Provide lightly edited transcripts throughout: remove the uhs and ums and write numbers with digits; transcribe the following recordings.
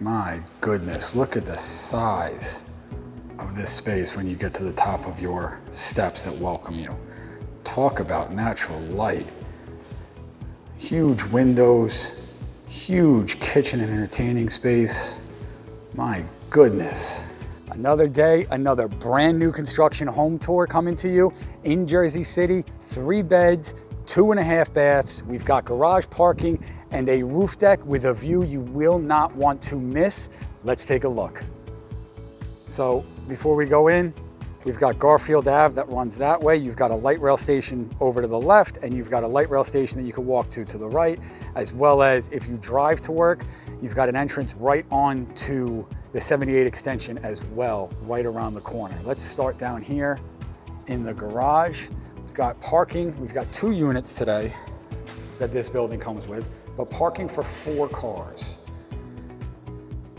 My goodness, look at the size of this space when you get to the top of your steps that welcome you. Talk about natural light. Huge windows, huge kitchen and entertaining space. My goodness. Another day, another brand new construction home tour coming to you in Jersey City. 3 beds, 2.5 baths. We've got garage parking and a roof deck with a view you will not want to miss. Let's take a look. So before we go in, we've got Garfield Ave that runs that way. You've got a light rail station over to the left, and you've got a light rail station that you can walk to the right, as well as if you drive to work, you've got an entrance right on to the 78 extension as well, right around the corner. Let's start down here in the garage. We've got parking. We've got 2 units today that this building comes with, but parking for 4 cars.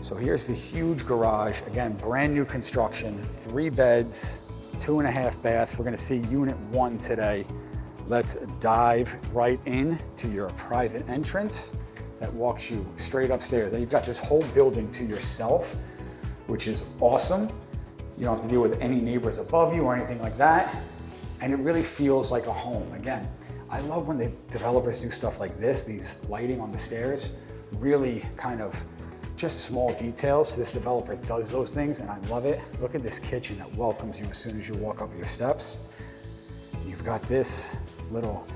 So here's the huge garage. Again, brand new construction, 3 beds, 2.5 baths. We're gonna see unit 1 today. Let's dive right in to your private entrance that walks you straight upstairs. And you've got this whole building to yourself, which is awesome. You don't have to deal with any neighbors above you or anything like that. And it really feels like a home. Again, I love when the developers do stuff like this, these lighting on the stairs, really kind of just small details. This developer does those things and I love it. Look at this kitchen that welcomes you as soon as you walk up your steps. You've got this little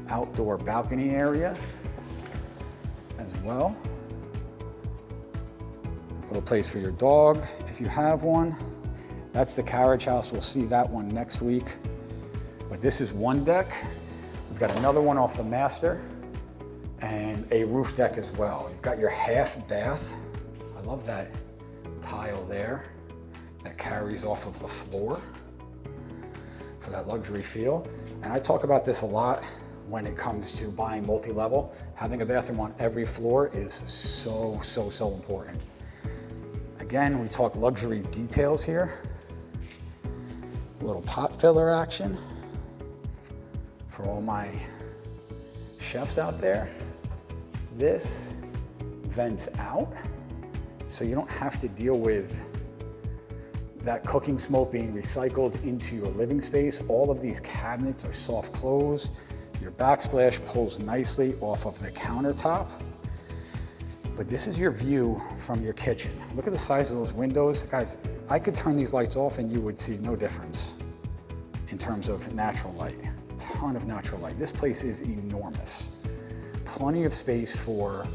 outdoor balcony area as well. A little place for your dog if you have one. That's the carriage house. We'll see that one next week. But this is one deck. We've got another one off the master and a roof deck as well. You've got your half bath. I love that tile there that carries off of the floor for that luxury feel. And I talk about this a lot when it comes to buying multi-level. Having a bathroom on every floor is so important. Again, we talk luxury details here. A little pot filler action for all my chefs out there. This vents out, so you don't have to deal with that cooking smoke being recycled into your living space. All of these cabinets are soft close. Your backsplash pulls nicely off of the countertop. But this is your view from your kitchen. Look at the size of those windows. Guys, I could turn these lights off and you would see no difference in terms of natural light. A ton of natural light. This place is enormous. Plenty of space for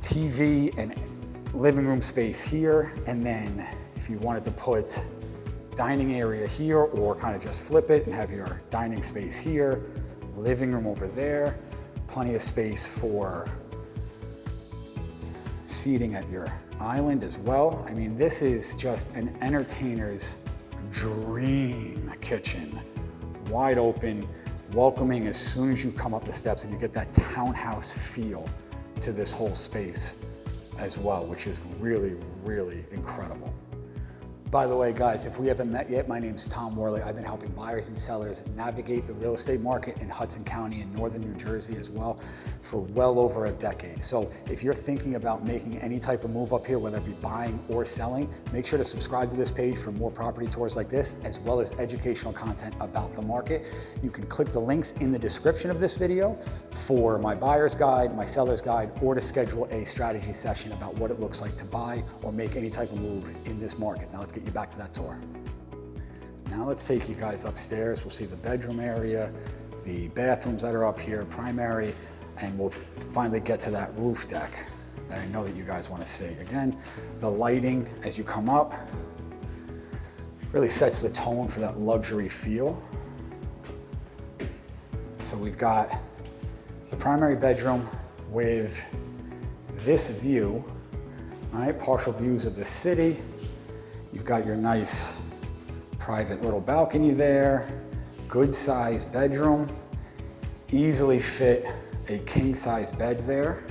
TV and living room space here. And then if you wanted to put dining area here or kind of just flip it and have your dining space here, living room over there, plenty of space for seating at your island as well. I mean, this is just an entertainer's dream kitchen. Wide open, welcoming as soon as you come up the steps, and you get that townhouse feel to this whole space as well, which is really incredible. By the way, guys, if we haven't met yet, my name's Tom Worley. I've been helping buyers and sellers navigate the real estate market in Hudson County and northern New Jersey as well for well over a decade. So if you're thinking about making any type of move up here, whether it be buying or selling, make sure to subscribe to this page for more property tours like this, as well as educational content about the market. You can click the links in the description of this video for my buyer's guide, my seller's guide, or to schedule a strategy session about what it looks like to buy or make any type of move in this market. Now let's get you back to that tour. Now let's take you guys upstairs. We'll see the bedroom area, the bathrooms that are up here, primary, and we'll finally get to that roof deck that I know that you guys want to see. Again, the lighting as you come up really sets the tone for that luxury feel. So we've got the primary bedroom with this view, all right, partial views of the city. You've got your nice private little balcony there, good size bedroom, easily fit a king size bed there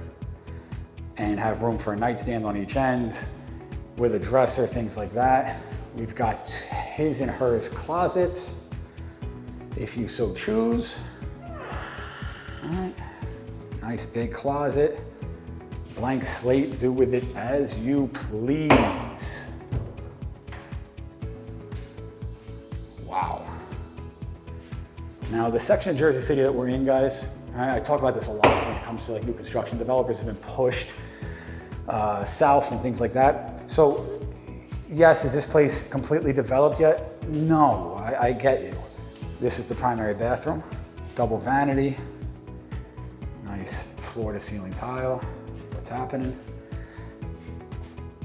and have room for a nightstand on each end with a dresser, things like that. We've got his and hers closets, if you so choose. All right, nice big closet. Blank slate, do with it as you please. Wow. Now the section of Jersey City that we're in, guys, I talk about this a lot when it comes to like new construction. Developers have been pushed south and things like that. So yes, is this place completely developed yet? No, I get you. This is the primary bathroom, double vanity, nice floor to ceiling tile. What's happening?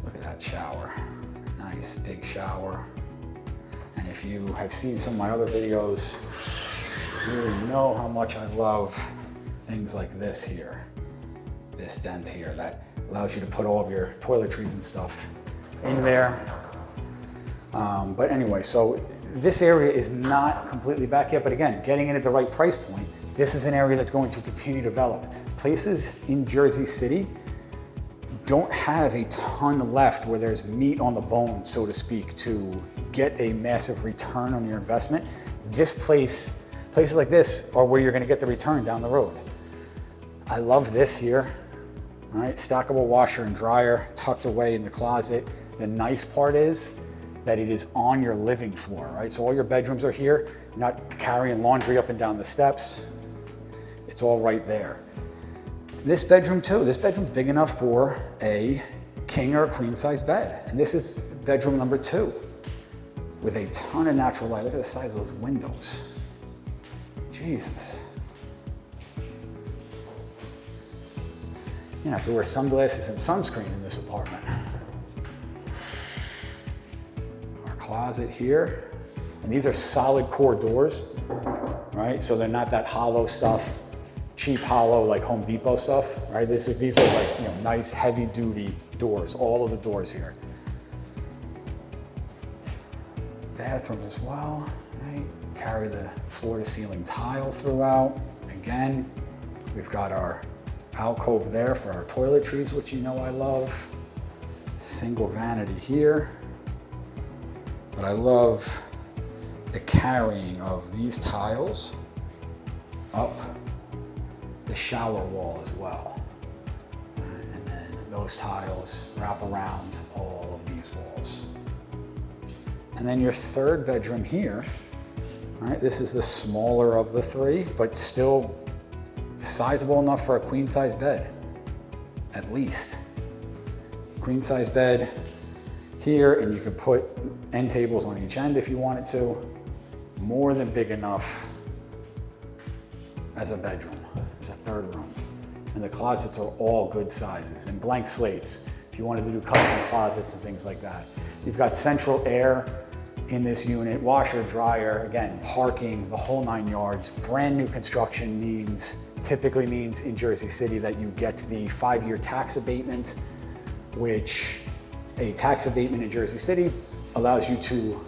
Look at that shower. Nice big shower. And if you have seen some of my other videos, you know how much I love things like this here. This dent here that allows you to put all of your toiletries and stuff in there. But anyway, so this area is not completely back yet, but again, getting in at the right price point, this is an area that's going to continue to develop. Places in Jersey City don't have a ton left where there's meat on the bone, so to speak, to get a massive return on your investment. Places like this are where you're gonna get the return down the road. I love this here, all right? Stackable washer and dryer tucked away in the closet. The nice part is that it is on your living floor, right? So all your bedrooms are here. You're not carrying laundry up and down the steps. It's all right there. This bedroom too, this bedroom's big enough for a king or a queen size bed. And this is bedroom number 2 with a ton of natural light. Look at the size of those windows. Jesus. You don't have to wear sunglasses and sunscreen in this apartment. Our closet here. And these are solid core doors, right? So they're not that hollow stuff, cheap hollow like Home Depot stuff, right? These are like, you know, nice heavy duty doors, all of the doors here. Bathroom as well, right? Carry the floor to ceiling tile throughout. Again, we've got our alcove there for our toiletries, which you know I love. Single vanity here. But I love the carrying of these tiles up the shower wall as well. And then those tiles wrap around all of these walls. And then your third bedroom here, all right, this is the smaller of the 3, but still sizable enough for a queen size bed, at least. Queen size bed here, and you could put end tables on each end if you wanted to. More than big enough as a bedroom, as a third room. And the closets are all good sizes and blank slates if you wanted to do custom closets and things like that. You've got central air in this unit, washer, dryer, again, parking, the whole 9 yards. Brand new construction typically means in Jersey City that you get the 5-year tax abatement, which a tax abatement in Jersey City allows you to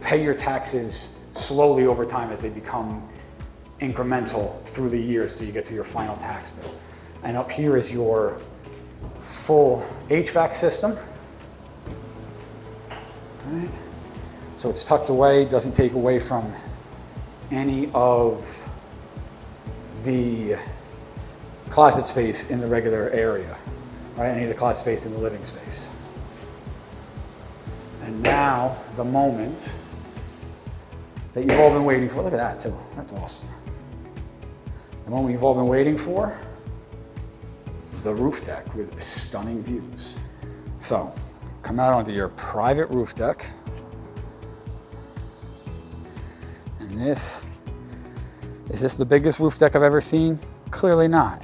pay your taxes slowly over time as they become incremental through the years till you get to your final tax bill. And up here is your full HVAC system. All right. So it's tucked away, doesn't take away from any of the closet space in the regular area, right? Any of the closet space in the living space. And now the moment that you've all been waiting for. Look at that too, that's awesome. The moment you've all been waiting for, the roof deck with stunning views. So come out onto your private roof deck. And is this the biggest roof deck I've ever seen? Clearly not.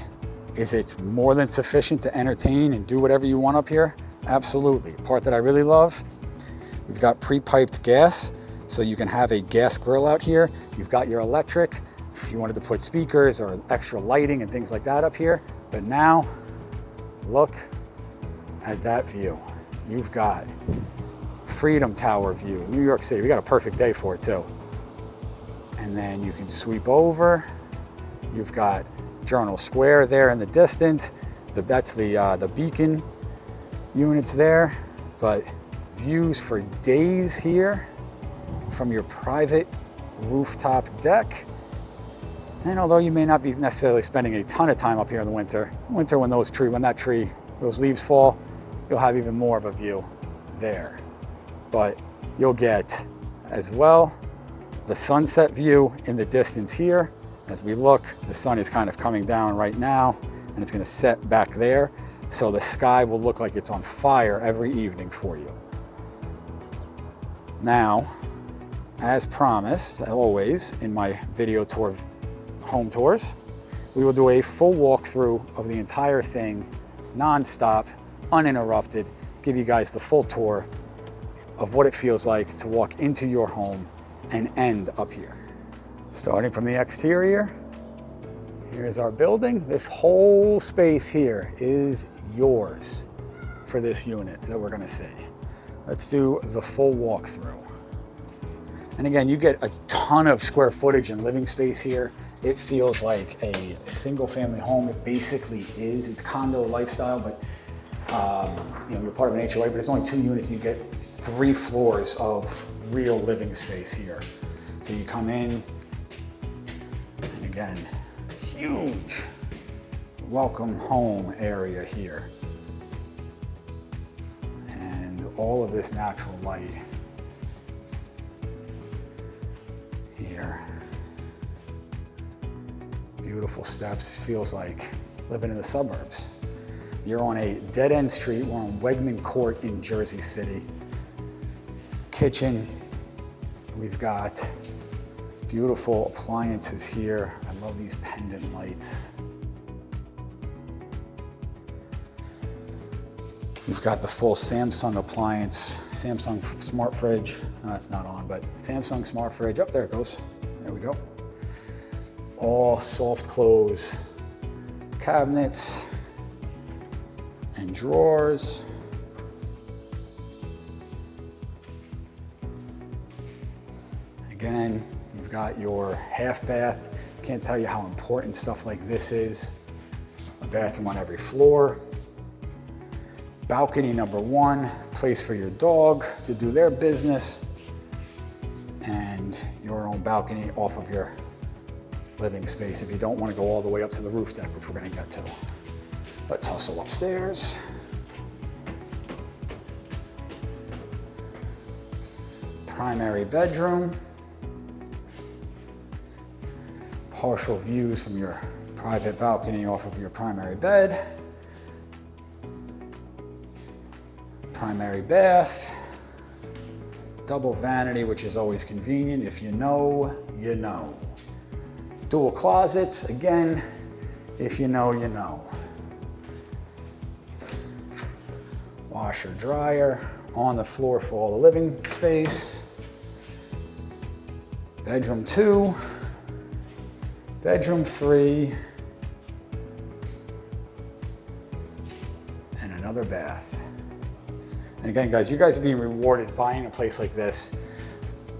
Is it more than sufficient to entertain and do whatever you want up here? Absolutely. The part that I really love, we've got pre-piped gas, so you can have a gas grill out here. You've got your electric, if you wanted to put speakers or extra lighting and things like that up here. But now, look at that view. You've got Freedom Tower view, New York City. We got a perfect day for it too. And then you can sweep over. You've got Journal Square there in the distance. That's the Beacon units there. But views for days here from your private rooftop deck. And although you may not be necessarily spending a ton of time up here in the winter when those leaves fall, you'll have even more of a view there. But you'll get as well the sunset view in the distance here. As we look, the sun is kind of coming down right now and it's going to set back there. So the sky will look like it's on fire every evening for you. Now, as promised, always in my video tour home tours, we will do a full walkthrough of the entire thing, non-stop, uninterrupted, give you guys the full tour of what it feels like to walk into your home and end up here. Starting from the exterior, here's our building. This whole space here is yours for this unit that we're gonna see. Let's do the full walkthrough. And again, you get a ton of square footage and living space here. It feels like a single family home. It basically is. It's condo lifestyle, but you're part of an HOA, but it's only 2 units. You get 3 floors of real living space here. So you come in, and again, huge welcome home area here. And all of this natural light here. Beautiful steps, feels like living in the suburbs. You're on a dead-end street. We're on Wegman Court in Jersey City. Kitchen, we've got beautiful appliances here. I love these pendant lights. We've got the full Samsung appliance, Samsung smart fridge. No, it's not on, but Samsung smart fridge. Oh, there it goes. There we go. All soft close cabinets and drawers. Again, you've got your half bath. Can't tell you how important stuff like this is. A bathroom on every floor. Balcony number 1, place for your dog to do their business. And your own balcony off of your living space if you don't want to go all the way up to the roof deck, which we're going to get to. Let's hustle upstairs. Primary bedroom. Partial views from your private balcony off of your primary bed. Primary bath. Double vanity, which is always convenient. If you know, you know. Dual closets, again, if you know, you know. Washer, dryer on the floor for all the living space. Bedroom 2, bedroom 3, and another bath. And again, guys, you guys are being rewarded buying a place like this.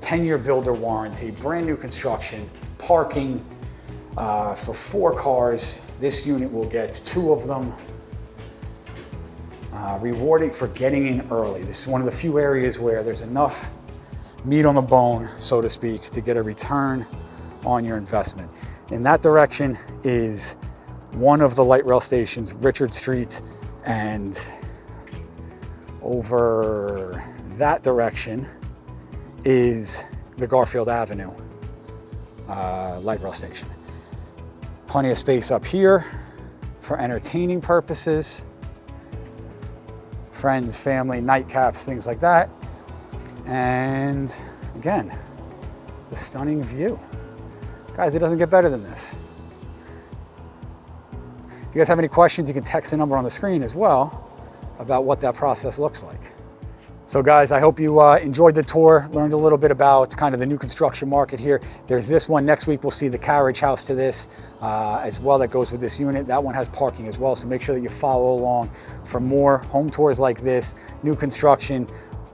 10-year builder warranty, brand new construction, parking for 4 cars. This unit will get 2 of them. Rewarding for getting in early. This is one of the few areas where there's enough meat on the bone, so to speak, to get a return on your investment. In that direction is one of the light rail stations, Richard Street, and over that direction is the Garfield Avenue light rail station. Plenty of space up here for entertaining purposes, friends, family, nightcaps, things like that. And again, the stunning view. Guys, it doesn't get better than this. If you guys have any questions, you can text the number on the screen as well about what that process looks like. So guys, I hope you enjoyed the tour, learned a little bit about kind of the new construction market here. There's this one. Next week, we'll see the carriage house to this as well that goes with this unit. That one has parking as well, so make sure that you follow along for more home tours like this, new construction,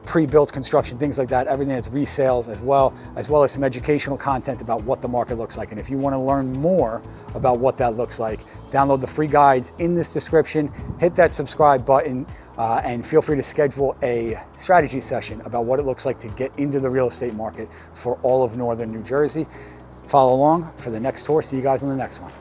pre-built construction, things like that, everything that's resales as well as some educational content about what the market looks like. And if you want to learn more about what that looks like, download the free guides in this description, hit that subscribe button, and feel free to schedule a strategy session about what it looks like to get into the real estate market for all of Northern New Jersey. Follow along for the next tour. See you guys on the next one.